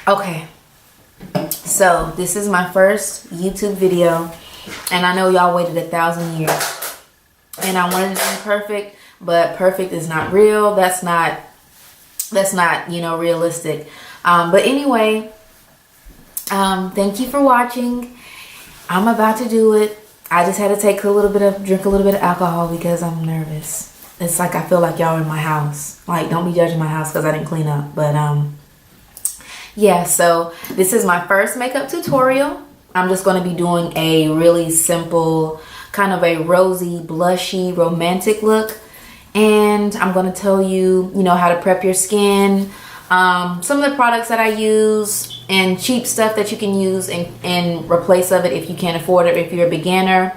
Okay, so this is my first YouTube video, and I know y'all waited 1,000 years, and I wanted it to be perfect, but perfect is not real. That's not realistic. But anyway, thank you for watching. I'm about to do it. I just had to drink a little bit of alcohol because I'm nervous. It's like I feel like y'all in my house. Like, don't be judging my house because I didn't clean up. But yeah, so this is my first makeup tutorial. I'm just going to be doing a really simple, kind of a rosy, blushy, romantic look. And I'm going to tell you, how to prep your skin. Some of the products that I use and cheap stuff that you can use in replace of it if you can't afford it, if you're a beginner.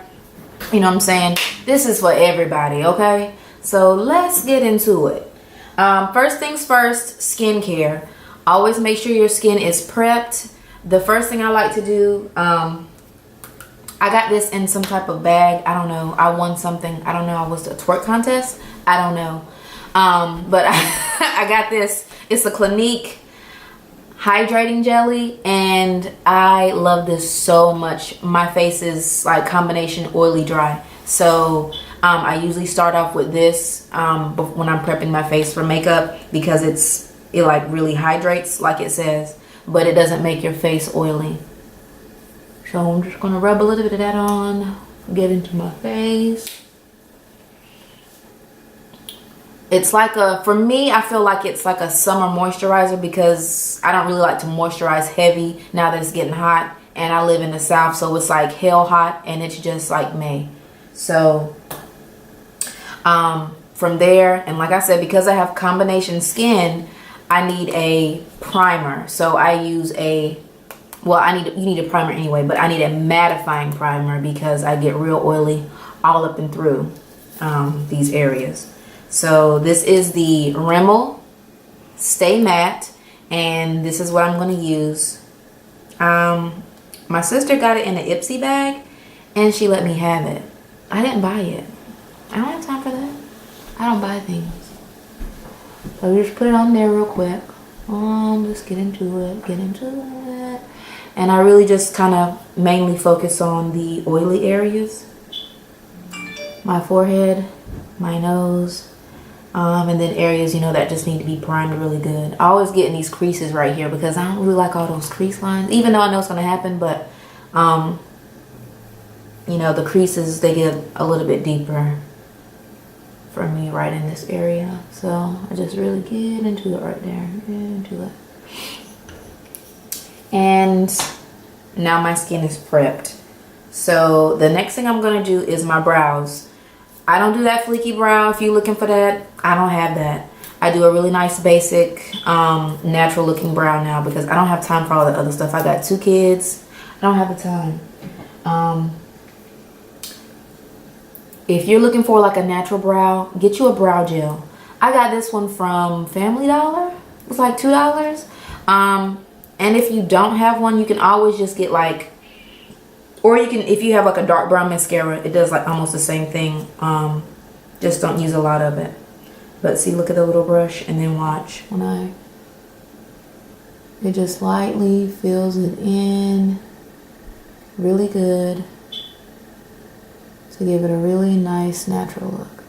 You know what I'm saying? This is for everybody, okay? So let's get into it. First things first, skincare. Always make sure your skin is prepped. The first thing I like to do, I got this in some type of bag. I don't know. I won something. I don't know. I was a twerk contest. I don't know. But I got this. It's a Clinique hydrating jelly, and I love this so much. My face is like combination oily dry. So I usually start off with this when I'm prepping my face for makeup because it like really hydrates like it says, but it doesn't make your face oily. So I'm just gonna rub a little bit of that on, get into my face. It's like for me, I feel like it's like a summer moisturizer because I don't really like to moisturize heavy now that it's getting hot, and I live in the South, so it's like hell hot and it's just like May. So from there, and like I said, because I have combination skin, I need a primer. So I use you need a primer anyway, but I need a mattifying primer because I get real oily all up and through these areas. So this is the Rimmel Stay Matte, and this is what I'm going to use. My sister got it in an Ipsy bag, and she let me have it. I didn't buy it. I don't have time for that. I don't buy things. So we just put it on there real quick. Just get into it. And I really just kind of mainly focus on the oily areas. My forehead, my nose, and then areas, that just need to be primed really good. I always get in these creases right here because I don't really like all those crease lines, even though I know it's going to happen, but, the creases, they get a little bit deeper for me right in this area. So I just really get into it right there, get into it. And now my skin is prepped. So the next thing I'm going to do is my brows. I don't do that fleeky brow. If you're looking for that, I don't have that. I do a really nice basic natural looking brow now because I don't have time for all the other stuff. I got 2 kids. I don't have the time. If you're looking for like a natural brow, get you a brow gel. I got this one from Family Dollar. It's like $2. And if you don't have one, you can always just get or you can, if you have like a dark brown mascara, it does like almost the same thing. Just don't use a lot of it. But see, look at the little brush, and then watch when it just lightly fills it in really good to give it a really nice natural look.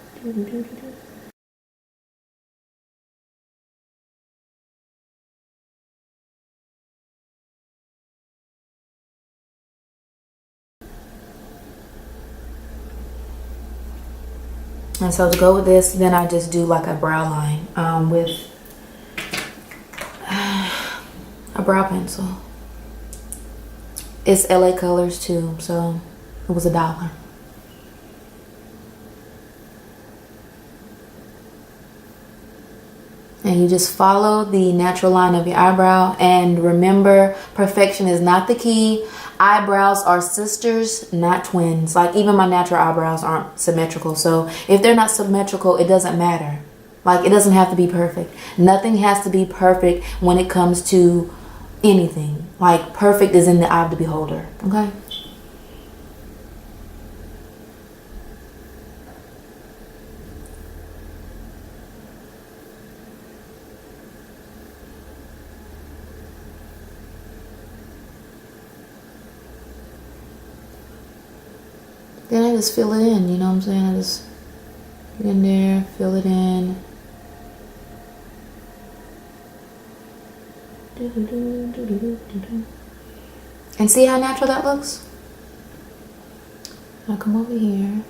And so to go with this, then I just do like a brow line with a brow pencil. It's LA Colors too, so it was $1. And you just follow the natural line of your eyebrow. And remember, perfection is not the key. Eyebrows are sisters, not twins. Like, even my natural eyebrows aren't symmetrical. So if they're not symmetrical, it doesn't matter. Like, it doesn't have to be perfect. Nothing has to be perfect when it comes to anything. Like, perfect is in the eye of the beholder. Okay? Then I just fill it in, you know what I'm saying? I just get in there, fill it in. And see how natural that looks? I'll come over here.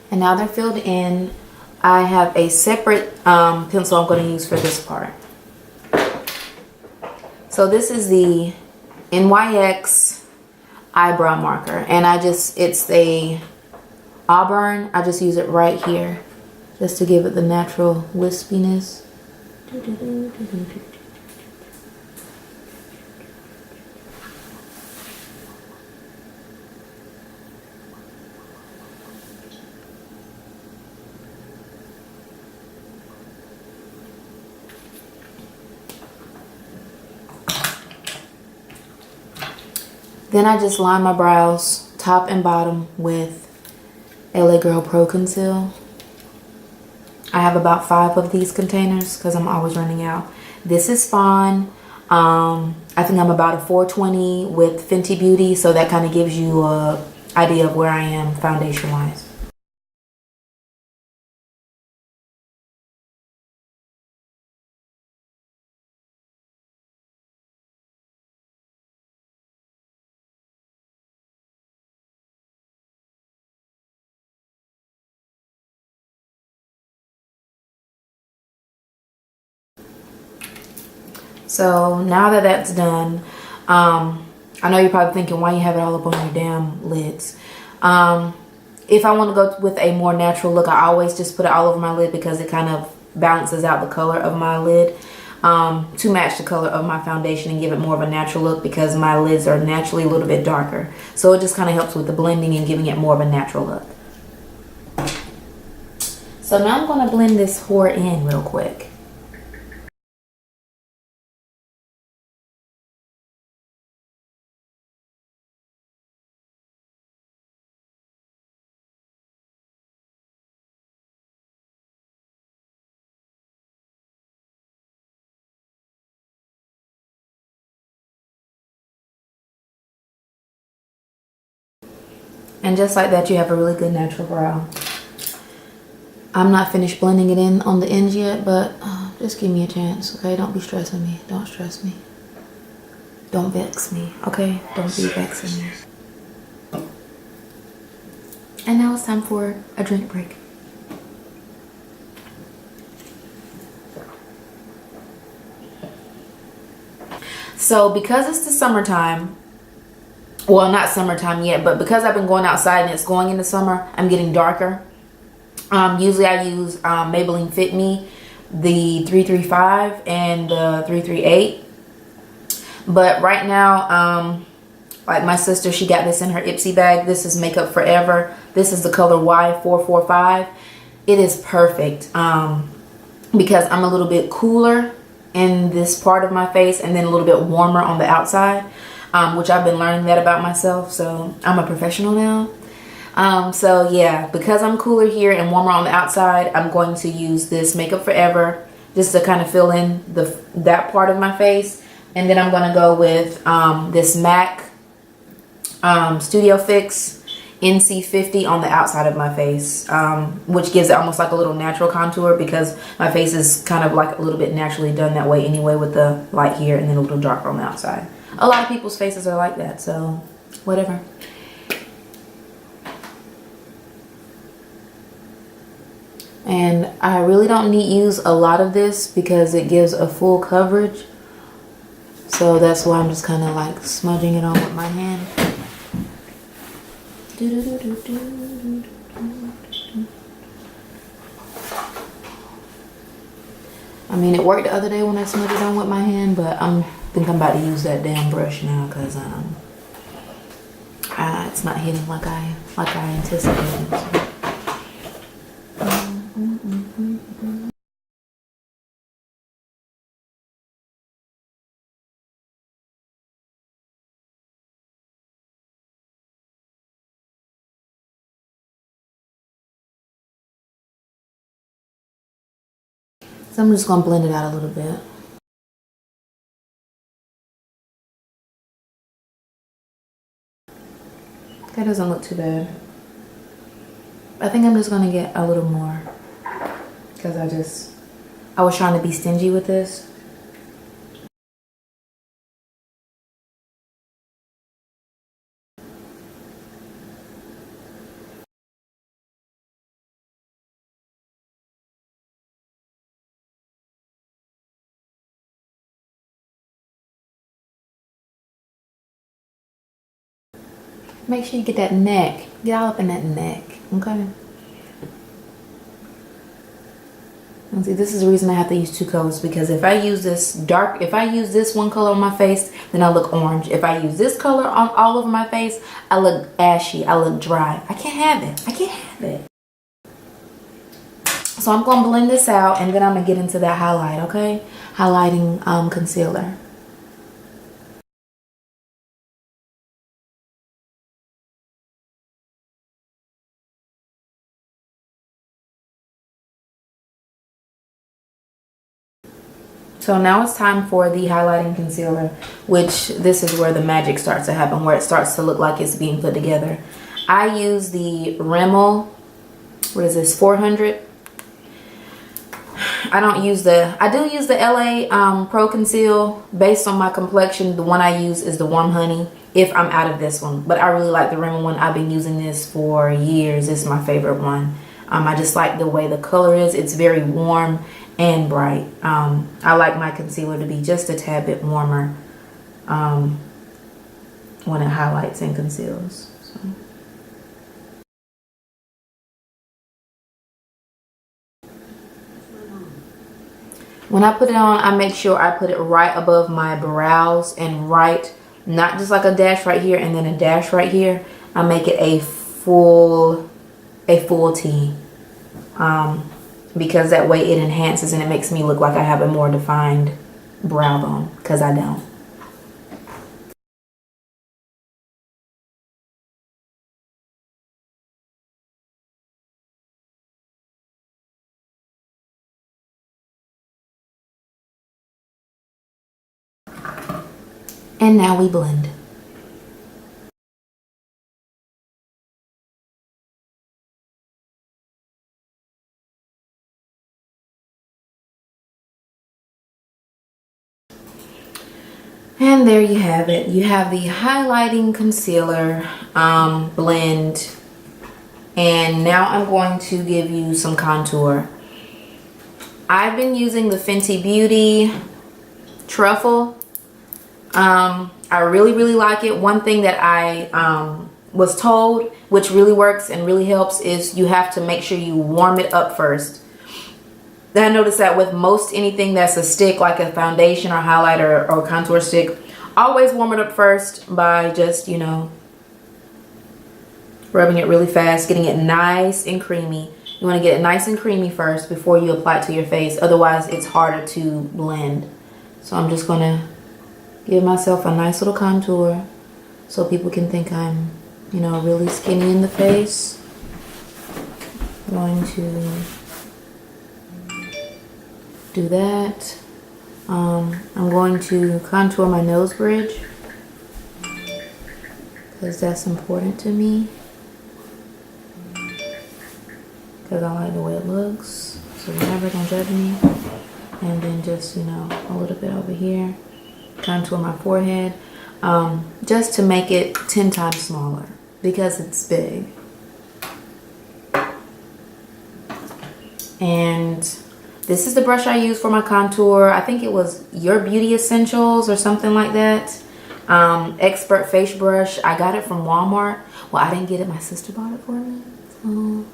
And now they're filled in. I have a separate pencil I'm going to use for this part. So this is the NYX eyebrow marker, and it's a auburn. I just use it right here just to give it the natural wispiness. Then I just line my brows top and bottom with LA Girl Pro Conceal. I have about 5 of these containers because I'm always running out. This is Fawn. I think I'm about a 420 with Fenty Beauty, so that kind of gives you an idea of where I am foundation wise. So now that that's done, I know you're probably thinking why you have it all up on your damn lids. If I want to go with a more natural look, I always just put it all over my lid because it kind of balances out the color of my lid to match the color of my foundation and give it more of a natural look because my lids are naturally a little bit darker. So it just kind of helps with the blending and giving it more of a natural look. So now I'm going to blend this whore in real quick. And just like that, you have a really good natural brow. I'm not finished blending it in on the ends yet, but just give me a chance, okay? Don't be stressing me. Don't stress me. Don't vex me, okay? Don't be vexing me. And now it's time for a drink break. So because it's the summertime, well, not summertime yet, but because I've been going outside and it's going into summer, I'm getting darker. Usually I use Maybelline Fit Me, the 335 and the 338. But right now, like my sister, she got this in her Ipsy bag. This is Makeup Forever. This is the color Y445. It is perfect because I'm a little bit cooler in this part of my face and then a little bit warmer on the outside. Which I've been learning that about myself, so I'm a professional now. So yeah, because I'm cooler here and warmer on the outside, I'm going to use this Makeup Forever just to kind of fill in that part of my face. And then I'm going to go with this MAC Studio Fix NC50 on the outside of my face, which gives it almost like a little natural contour because my face is kind of like a little bit naturally done that way anyway with the light here and then a little darker on the outside. A lot of people's faces are like that, so whatever. And I really don't use a lot of this because it gives a full coverage. So that's why I'm just kind of like smudging it on with my hand. I mean, it worked the other day when I smudged it on with my hand, but I'm think I'm about to use that damn brush now because it's not hitting like I anticipated. So I'm just gonna blend it out a little bit. That doesn't look too bad. I think I'm just gonna get a little more because I was trying to be stingy with this. Make sure you get that neck. Get all up in that neck, okay? And see, this is the reason I have to use two colors, because if I use this one color on my face, then I look orange. If I use this color on all over my face, I look ashy, I look dry. I can't have it. I can't have it. So I'm gonna blend this out and then I'm gonna get into that highlight, okay? Highlighting concealer. So now it's time for the highlighting concealer, which this is where the magic starts to happen, where it starts to look like it's being put together. I use the Rimmel, what is this, 400? I do use the LA Pro Conceal. Based on my complexion, the one I use is the Warm Honey if I'm out of this one. But I really like the Rimmel one. I've been using this for years. It's my favorite one. I just like the way the color is. It's very warm and bright. I like my concealer to be just a tad bit warmer when it highlights and conceals. So. When I put it on, I make sure I put it right above my brows and not just like a dash right here and then a dash right here. I make it a full T. Because that way it enhances and it makes me look like I have a more defined brow bone, because I don't. And now we blend. And there you have it. You have the highlighting concealer blend. And now I'm going to give you some contour. I've been using the Fenty Beauty Truffle. I really like it. One thing that I was told, which really works and really helps, is you have to make sure you warm it up first. I noticed that with most anything that's a stick, like a foundation or highlighter or contour stick, always warm it up first by just, you know, rubbing it really fast, getting it nice and creamy. You want to get it nice and creamy first before you apply it to your face. Otherwise, it's harder to blend. So I'm just going to give myself a nice little contour so people can think I'm, you know, really skinny in the face. I'm going to do that. I'm going to contour my nose bridge because that's important to me, because I like the way it looks. So you're never gonna judge me. And then just, you know, a little bit over here, contour my forehead, just to make it 10 times smaller because it's big. And this is the brush I use for my contour. I think it was Your Beauty Essentials or something like that. Expert face brush. I got it from Walmart. Well, I didn't get it. My sister bought it for me. So,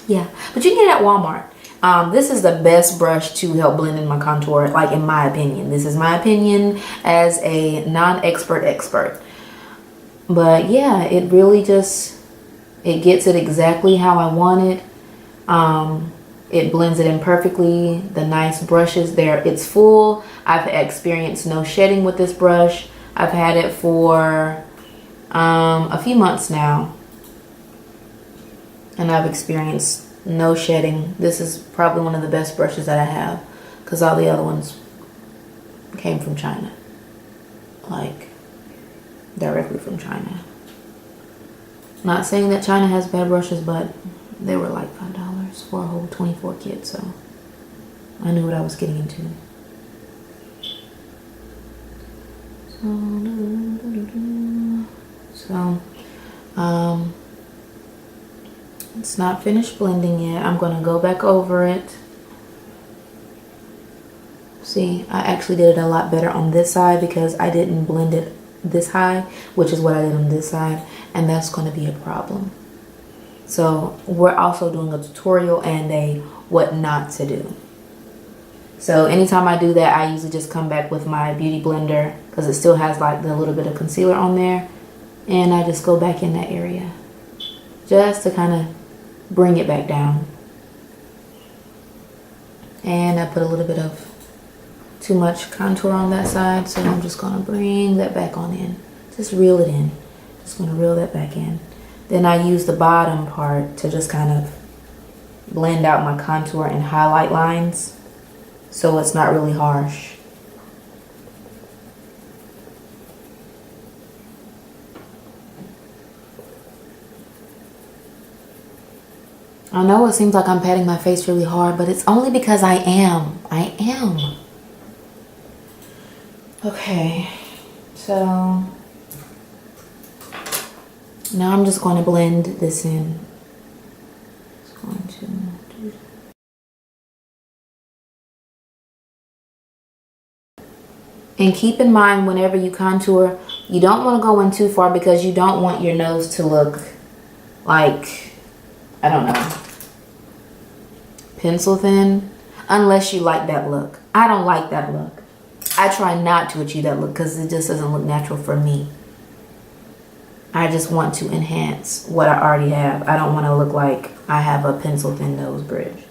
yeah. But you can get it at Walmart. This is the best brush to help blend in my contour, like in my opinion. This is my opinion as a non-expert expert. But yeah, it really just, it gets it exactly how I want it. It blends it in perfectly. The nice brushes there, it's full. I've experienced no shedding with this brush. I've had it for a few months now, and I've experienced no shedding. This is probably one of the best brushes that I have, because all the other ones came from China, like directly from China. Not saying that China has bad brushes, but they were like $5 for a whole 24 kit, so I knew what I was getting into. So it's not finished blending yet. I'm gonna go back over it. See, I actually did it a lot better on this side because I didn't blend it this high, which is what I did on this side, and that's going to be a problem. So we're also doing a tutorial and a what not to do. So anytime I do that, I usually just come back with my beauty blender, because it still has like the little bit of concealer on there, and I just go back in that area just to kind of bring it back down. And I put a little bit of too much contour on that side, so I'm just gonna bring that back on in. Just reel it in. Just gonna reel that back in. Then I use the bottom part to just kind of blend out my contour and highlight lines, so it's not really harsh. I know it seems like I'm patting my face really hard, but it's only because I am. Okay, so now I'm just going to blend this in. Just going to do. And keep in mind, whenever you contour, you don't want to go in too far, because you don't want your nose to look like, I don't know, pencil thin, unless you like that look. I don't like that look. I try not to achieve that look because it just doesn't look natural for me. I just want to enhance what I already have. I don't want to look like I have a pencil thin nose bridge.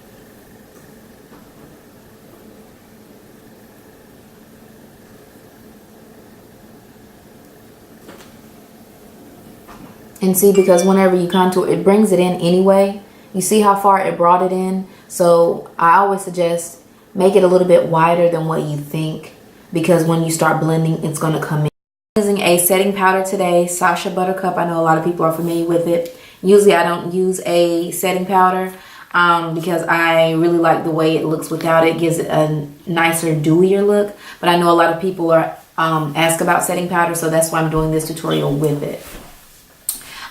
And see, because whenever you contour, it brings it in anyway. You see how far it brought it in? So I always suggest make it a little bit wider than what you think, because when you start blending, it's going to come in. I'm using a setting powder today, Sacha Buttercup. I know a lot of people are familiar with it. Usually I don't use a setting powder because I really like the way it looks without it. It gives it a nicer, dewier look. But I know a lot of people are ask about setting powder, so that's why I'm doing this tutorial with it.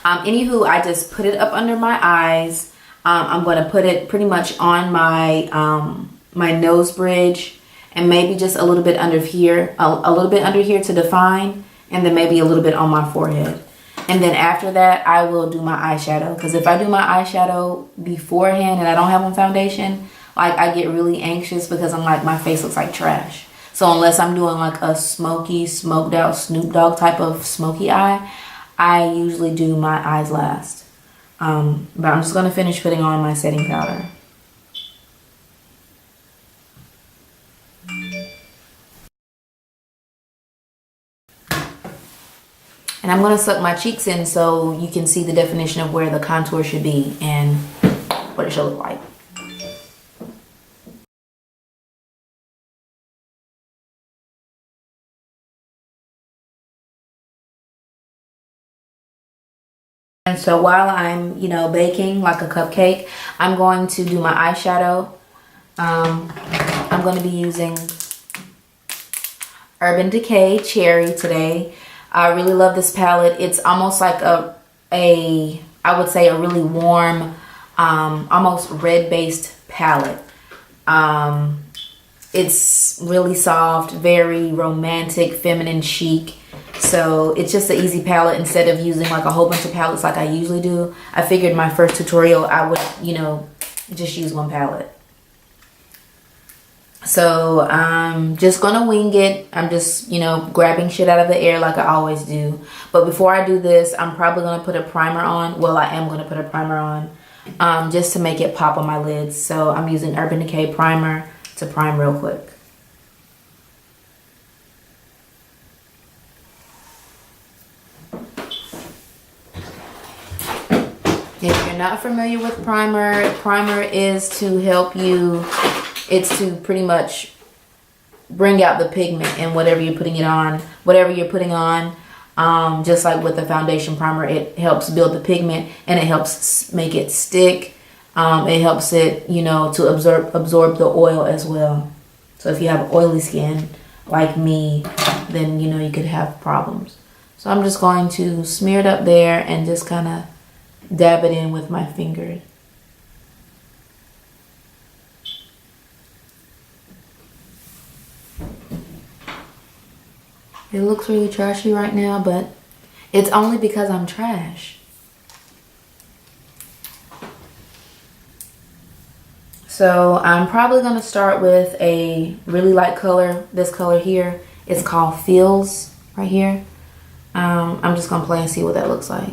Anywho, I just put it up under my eyes. I'm going to put it pretty much on my my nose bridge, and maybe just a little bit under here, a little bit under here to define, and then maybe a little bit on my forehead. And then after that, I will do my eyeshadow, because if I do my eyeshadow beforehand and I don't have on foundation, like, I get really anxious because I'm like, my face looks like trash. So unless I'm doing like a smoky, smoked out Snoop Dogg type of smoky eye, I usually do my eyes last. But I'm just going to finish putting on my setting powder. And I'm going to suck my cheeks in so you can see the definition of where the contour should be and what it should look like. And so while I'm, baking like a cupcake, I'm going to do my eyeshadow. I'm going to be using Urban Decay Cherry today. I really love this palette. It's almost like I would say a really warm, almost red-based palette. It's really soft, very romantic, feminine chic. So it's just an easy palette. Instead of using like a whole bunch of palettes like I usually do, I figured my first tutorial I would, just use one palette. So I'm just gonna wing it. I'm just, you know, grabbing shit out of the air like I always do. But before I do this, I'm probably gonna put a primer on. Well, I am gonna put a primer on, just to make it pop on my lids. So I'm using Urban Decay primer to prime real quick. If you're not familiar with primer is to help you, it's to pretty much bring out the pigment in whatever you're putting it on, whatever you're putting on. Just like with the foundation primer, it helps build the pigment and it helps make it stick. It helps it, you know, to absorb the oil as well. So if you have oily skin like me, then, you know, you could have problems. So I'm just going to smear it up there and just kind of dab it in with my finger. It looks really trashy right now, but it's only because I'm trash. So I'm probably going to start with a really light color. This color here is called Feels right here. I'm just going to play and see what that looks like.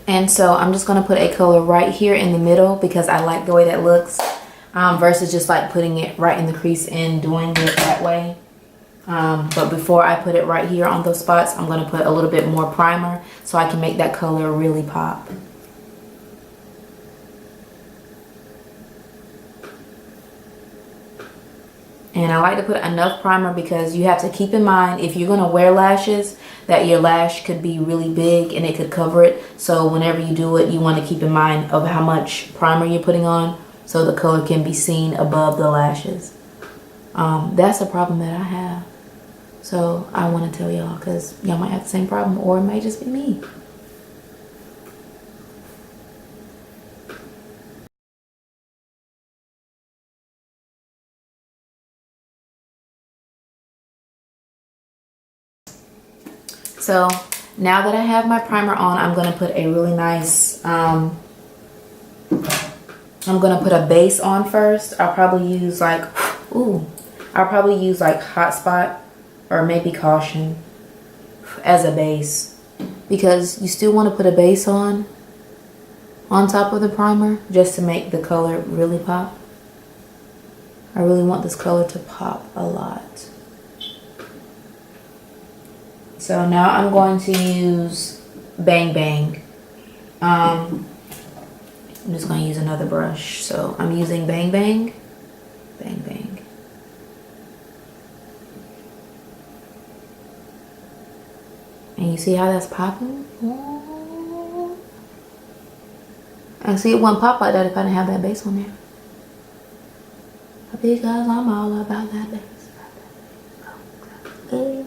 And so I'm just going to put a color right here in the middle because I like the way that looks, versus just like putting it right in the crease and doing it that way. But before I put it right here on those spots, I'm going to put a little bit more primer so I can make that color really pop. And I like to put enough primer because you have to keep in mind, if you're going to wear lashes, that your lash could be really big and it could cover it. So whenever you do it, you want to keep in mind of how much primer you're putting on so the color can be seen above the lashes. That's a problem that I have. So I want to tell y'all because y'all might have the same problem or it might just be me. So now that I have my primer on, I'm going to put a really nice, I'm going to put a base on first. I'll probably use like, Hot Spot or maybe Caution as a base. Because you still want to put a base on top of the primer just to make the color really pop. I really want this color to pop a lot. So now I'm going to use Bang Bang. I'm just going to use another brush. So I'm using Bang Bang. Bang Bang. And you see how that's popping? And see, it wouldn't pop like that if I didn't have that base on there. Because I'm all about that base. Okay.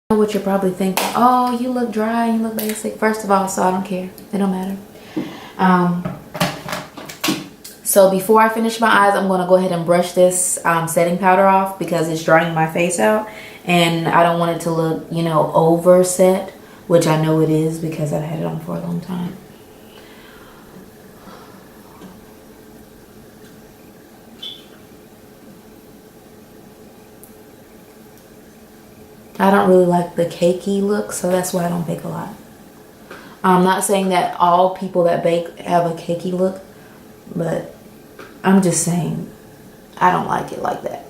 What you're probably thinking, oh, you look dry, you look basic. First of all, so I don't care. It don't matter. So before I finish my eyes, I'm going to go ahead and brush this setting powder off because it's drying my face out. And I don't want it to look, you know, over set, which I know it is because I've had it on for a long time. I don't really like the cakey look, so that's why I don't bake a lot. I'm not saying that all people that bake have a cakey look, but I'm just saying I don't like it like that.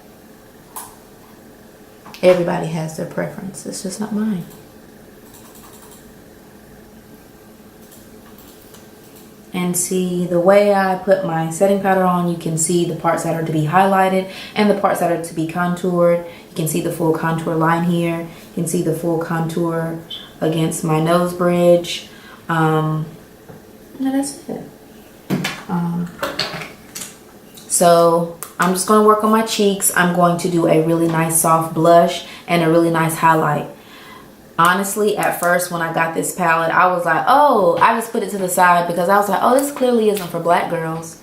Everybody has their preference. It's just not mine. And see, the way I put my setting powder on, you can see the parts that are to be highlighted and the parts that are to be contoured. You can see the full contour line here. You can see the full contour against my nose bridge. And that's it. So I'm just going to work on my cheeks. I'm going to do a really nice soft blush and a really nice highlight. Honestly, at first when I got this palette, I was like, oh, I just put it to the side because I was like, oh, this clearly isn't for black girls.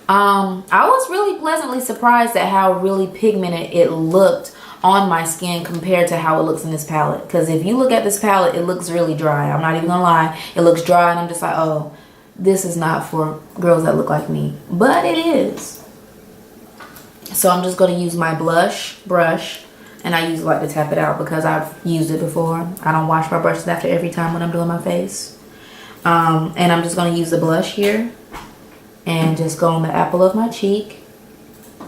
I was really pleasantly surprised at how really pigmented it looked on my skin compared to how it looks in this palette. Because if you look at this palette, it looks really dry. I'm not even gonna lie. It looks dry and I'm just like, oh, this is not for girls that look like me. But it is. So I'm just gonna use my blush brush. And I usually like to tap it out because I've used it before. I don't wash my brushes after every time when I'm doing my face. And I'm just gonna use the blush here. And just go on the apple of my cheek.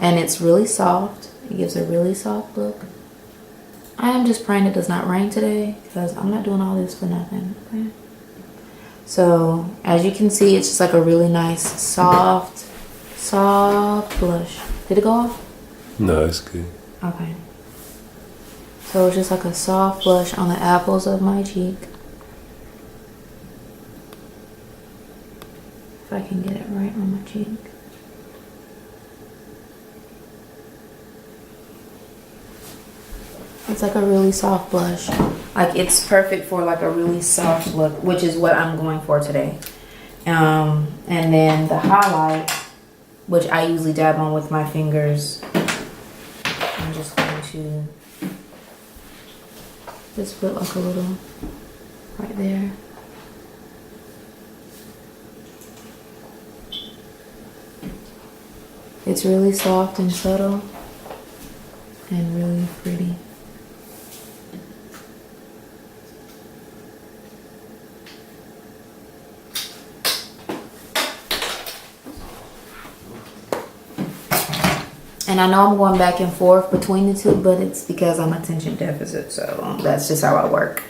And it's really soft. It gives a really soft look. I am just praying it does not rain today because I'm not doing all this for nothing. Okay. So as you can see, it's just like a really nice soft blush. Did it go off? No, it's good. Okay. So it's just like a soft blush on the apples of my cheek. If I can get it right on my cheek. It's like a really soft blush. Like it's perfect for like a really soft look, which is what I'm going for today. And then the highlight, which I usually dab on with my fingers. I'm just going to just put like a little right there. It's really soft and subtle and really pretty. And I know I'm going back and forth between the two, but it's because I'm attention deficit, so that's just how I work.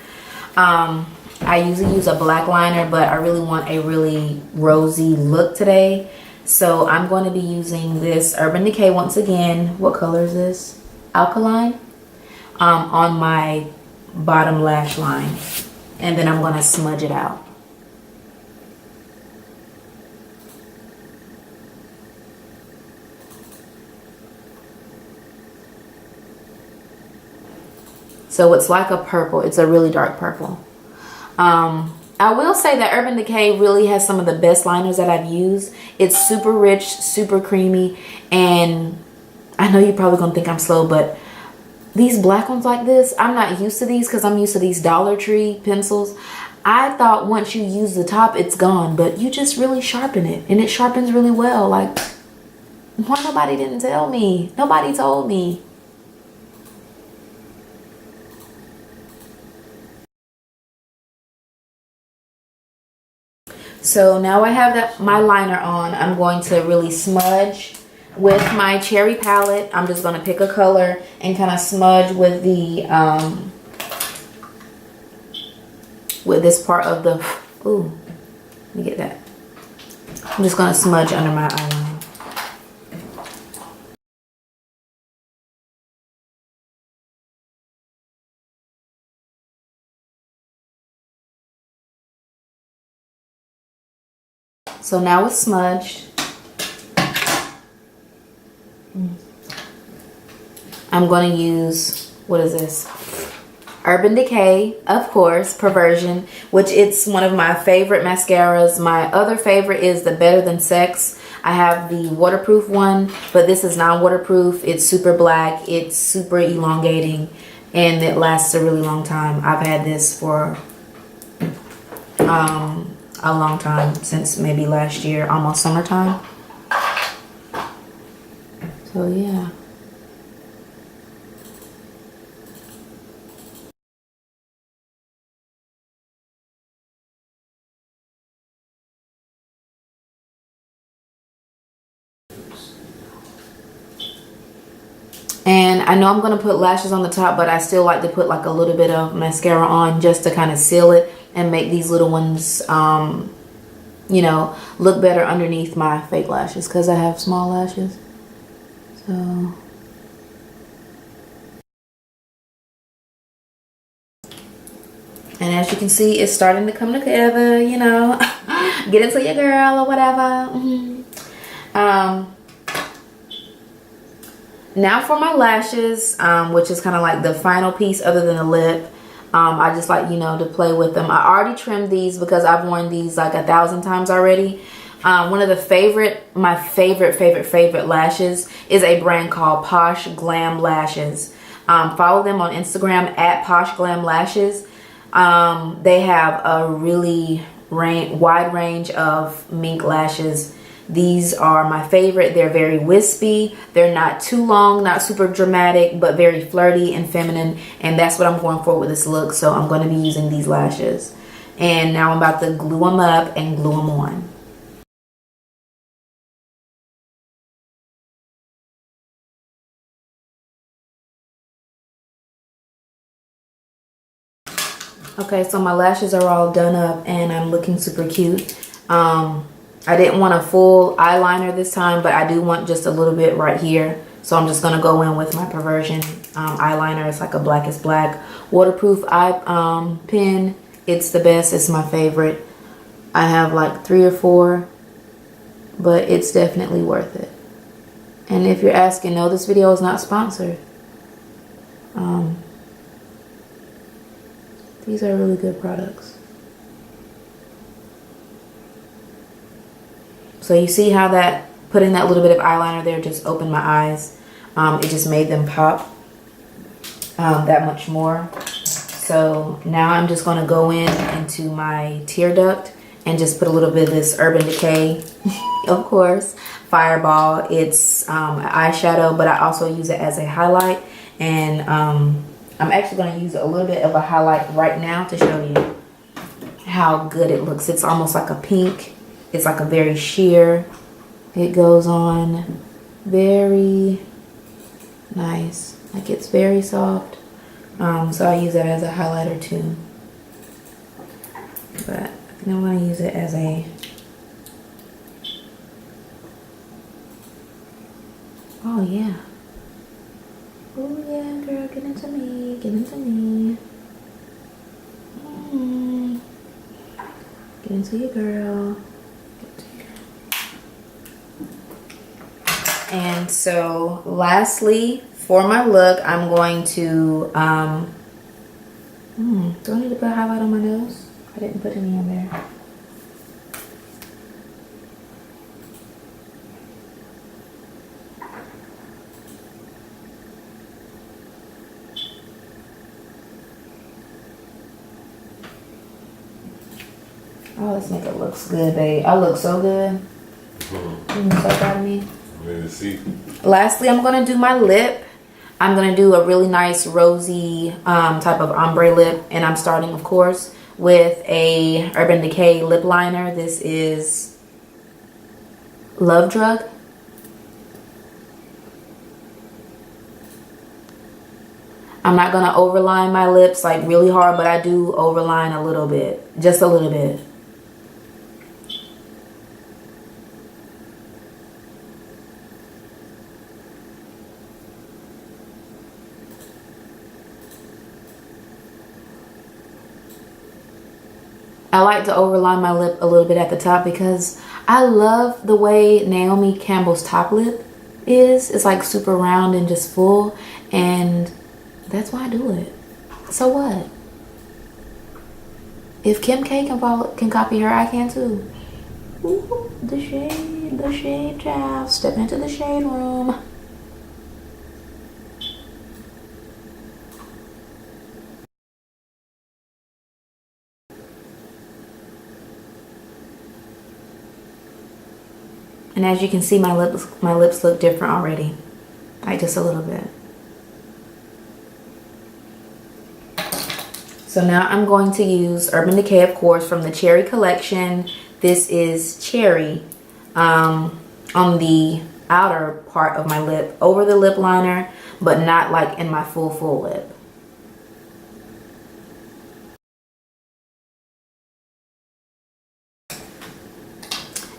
I usually use a black liner, but I really want a really rosy look today. So I'm going to be using this Urban Decay once again. What color is this? Alkaline. On my bottom lash line. And then I'm going to smudge it out. So it's like a purple. It's a really dark purple. I will say that Urban Decay really has some of the best liners that I've used. It's super rich, super creamy, and I know you're probably gonna think I'm slow, but these black ones like this, I'm not used to these because I'm used to these Dollar Tree pencils. I thought once you use the top, it's gone, but you just really sharpen it, and it sharpens really well. Like, why nobody didn't tell me? Nobody told me. So now I have my liner on. I'm going to really smudge with my cherry palette. I'm just going to pick a color and kind of smudge with the with this part of the, ooh, let me get that. I'm just going to smudge under my eyeliner. So now it's smudged. I'm going to use, what is this? Urban Decay, of course, Perversion, which it's one of my favorite mascaras. My other favorite is the Better Than Sex. I have the waterproof one, but this is non-waterproof. It's super black. It's super elongating, and it lasts a really long time. I've had this for a long time, since maybe last year, almost summertime. So yeah. And I know I'm going to put lashes on the top, but I still like to put like a little bit of mascara on just to kind of seal it and make these little ones, you know, look better underneath my fake lashes because I have small lashes. So and as you can see, it's starting to come together, you know. Get into your girl or whatever. Now for my lashes, which is kind of like the final piece other than the lip. I just like, you know, to play with them. I already trimmed these because I've worn these like 1,000 times already. One of my favorite lashes is a brand called Posh Glam Lashes. Follow them on Instagram at Posh Glam Lashes. They have a really wide range of mink lashes. These are my favorite. They're very wispy. They're not too long, not super dramatic, but very flirty and feminine. And that's what I'm going for with this look. So I'm going to be using these lashes. And now I'm about to glue them up and glue them on. Okay, so my lashes are all done up and I'm looking super cute. I didn't want a full eyeliner this time, but I do want just a little bit right here. So I'm just going to go in with my Perversion eyeliner. It's like a Blackest Black waterproof eye pen. It's the best. It's my favorite. I have like 3 or 4, but it's definitely worth it. And if you're asking, no, this video is not sponsored. These are really good products. So you see how that putting that little bit of eyeliner there just opened my eyes. It just made them pop that much more. So now I'm just going to go into my tear duct and just put a little bit of this Urban Decay, of course, Fireball. It's an eyeshadow, but I also use it as a highlight. And I'm actually going to use a little bit of a highlight right now to show you how good it looks. It's almost like a pink. It's like a very sheer. It goes on very nice. Like it's very soft. So I use it as a highlighter too. But I think I'm going to use it as a... Oh yeah. Oh yeah, girl, get into me. Get into me. Get into your girl. And so lastly, for my look, I'm going to, do I need to put a highlight on my nose? I didn't put any on there. Oh, let's make it look good, babe. I look so good. You're so proud of me. See. Lastly, I'm going to do my lip. I'm going to do a really nice rosy type of ombre lip. And I'm starting, of course, with a Urban Decay lip liner. This is Love Drug. I'm not going to overline my lips like really hard, but I do overline a little bit. Just a little bit. I like to overline my lip a little bit at the top because I love the way Naomi Campbell's top lip is. It's like super round and just full, and that's why I do it. So what? If Kim K can copy her, I can too. Ooh, the shade, child. Step into the shade room. And as you can see, my lips look different already. Like just a little bit. So now I'm going to use Urban Decay, of course, from the Cherry collection. This is Cherry on the outer part of my lip, over the lip liner, but not like in my full lip.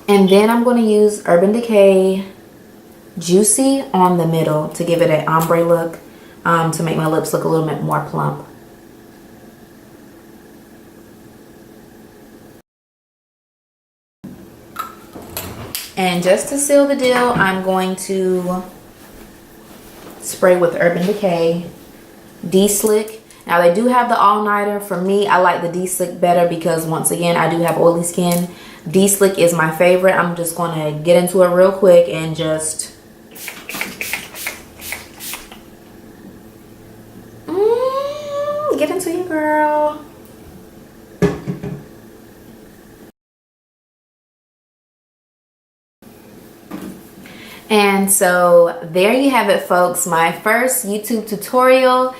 And then I'm going to use Urban Decay Juicy on the middle to give it an ombre look, to make my lips look a little bit more plump. And just to seal the deal, I'm going to spray with Urban Decay De-Slick. Now they do have the all-nighter. For me, I like the D-Slick better because once again, I do have oily skin. D-Slick is my favorite. I'm just gonna get into it real quick and just get into you, girl. And so there you have it, folks. My first YouTube tutorial,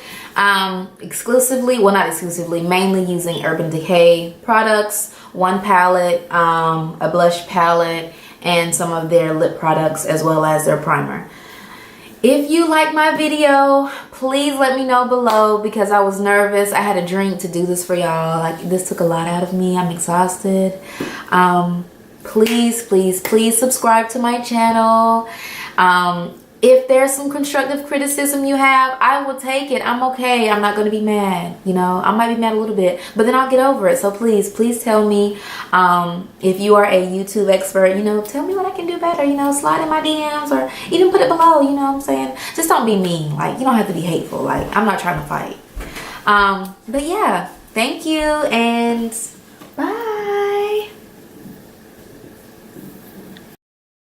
exclusively, well, not exclusively, mainly using Urban Decay products, one palette, a blush palette, and some of their lip products as well as their primer. If you like my video, please let me know below because I was nervous. I had a drink to do this for y'all. Like, this took a lot out of me. I'm exhausted. Please, please, please subscribe to my channel. If there's some constructive criticism you have, I will take it. I'm okay. I'm not going to be mad. You know, I might be mad a little bit, but then I'll get over it. So please, please tell me, if you are a YouTube expert, you know, tell me what I can do better, you know, slide in my DMs or even put it below, you know what I'm saying? Just don't be mean. Like, you don't have to be hateful. Like, I'm not trying to fight. But yeah, thank you and bye.